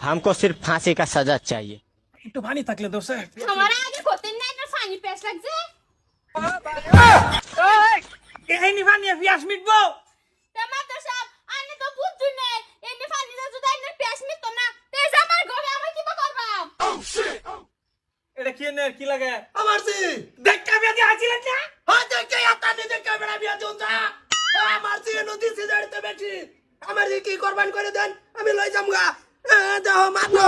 हमको सिर्फ फांसी का सजा चाहिए। একটু পানি থাকলে দোষ আমার আগে করতেন না এটা পানি পেছ লাগছে এই নি পানি পিয়াস মিটবো টমাটো সব আইনে তো বুঝু নে এনে পানি দাও যদি আইনে পেছ মিট না তে জামার ঘরে আমি কি করব এটা কি নে কি লাগে আমার জি দেখা বিয়া দি হাজিলেন না হ্যাঁ দেখে আতা নে দেখে বেড়া বিয়া দিও যা আমার জি নদী সিজাড়তে বেটি আমার জি কি কুরবান করে দেন আমি লই যামগা দাও মাতো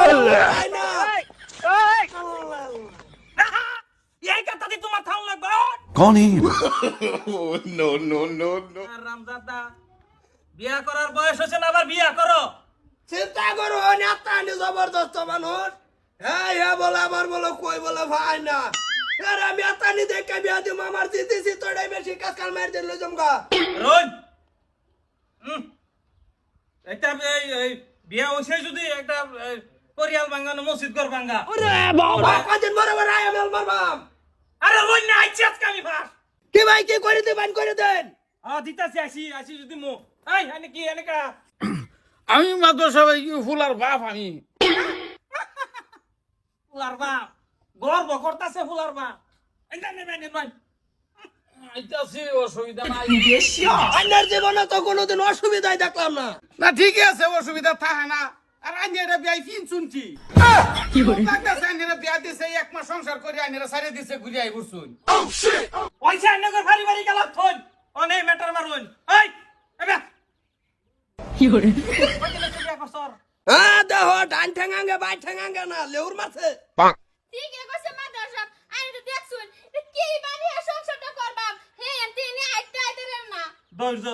আই না এই কথা দি তোমার থাউন লাগবে कौन है ये? no, no, no, no. আর রামজাদা বিয়া করার বয়স হচ্ছে না আবার বিয়া করো চিন্তা করো নেতা নি জবরদস্ত মানুষ হ্যাঁ হ্যাঁ বলে আমার বলে কই বলে ভাই না আর আমি আতা নি দেখে বিয়া দিম আমার জি দিছি তোড়াই বেশি কাজ কাল মার দিল লই যামগা রোজ এটা এই বিয়া হইছে যদি একটা পরিয়াল ভাঙানো মসজিদ ঘর ভাঙা ওরে বাবা কদিন মরে মরে আই আমেল মারবাম আরে রোজ না আইছি আজকে আমি ভাস কি ভাই কি করে দিবেন করে দেন দিতাছি আসি যদি মো এই আনে কি আনে কা আমি মাত্র সবাই ফুলার বাপ আমি ফুলার বাপ গর্ব করতাছে ফুলার বাপ এটা নেবেন নয় আইতাছি অসুবিধা নাই আন্নার জীবনে তো কোনোদিন অসুবিধাই দেখলাম না না ঠিক আছে অসুবিধা থাকে না আর আইনেরা বিয়াই ফিন শুনছি কি বলে লাগতাছে আইনেরা বিয়া দিছে এক মাস সংসার করে আইনেরা সারে দিছে ঘুরে আই বসুন পয়সা আনে কর ভারি ভারি গেল থন অনে ম্যাটার মারুন এই এবে কি করে কইলে বিয়া করছর হ্যাঁ দেখো ডান ঠেঙ্গাঙ্গে বাই ঠেঙ্গাঙ্গে না লেউর মাছে ঠিক আছে মাদার সব আইনে তো দেখছুন কি বানি সংসারটা করবাম হে এনতে নি আইতে আইতে রে না ধৈর্য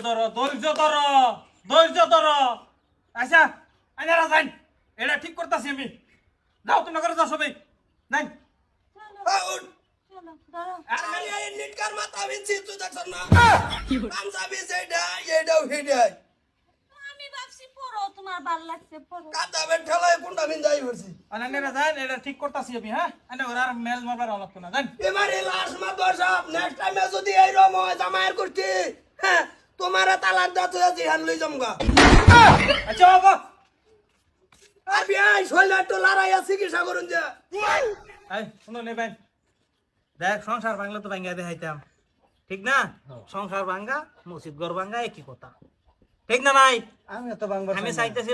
ধর আচ্ছা আইনারা যাই এটা ঠিক করতেছি আমি যাও তুমি করে যাও সবাই নাই আউন আরে এই নিটকার মাথা বিনছি তুই দেখছ না পাঞ্জাবি যেটা এটাও হেডাই আমি ভাবছি পড়ো তোমার ভাল লাগছে পড়ো কাটা বেঠালায় কোনটা বিন যাই বলছি আইনারা যাই এটা ঠিক করতেছি আমি হ্যাঁ আইনা ওরা আর মেল মারবার অলক না জান এবারে লাস্ট মা দর্শক নেক্সট টাইমে যদি এই রম হয় জামাইয়ের করছি হ্যাঁ তোমার তালাক দাও তুই জিহান লই যামগা আচ্ছা বাবা আর বিয়াই শৈলা তো লড়াইয়া চিকিৎসা করুন যা এই শুনো নে ভাই দেখ সংসার ভাঙলে তো ভাঙ্গা দেখাইতাম ঠিক না সংসার ভাঙ্গা মসজিদ ঘর ভাঙ্গা একই কথা ঠিক না নাই আমি তো বাংলা আমি চাইতেছি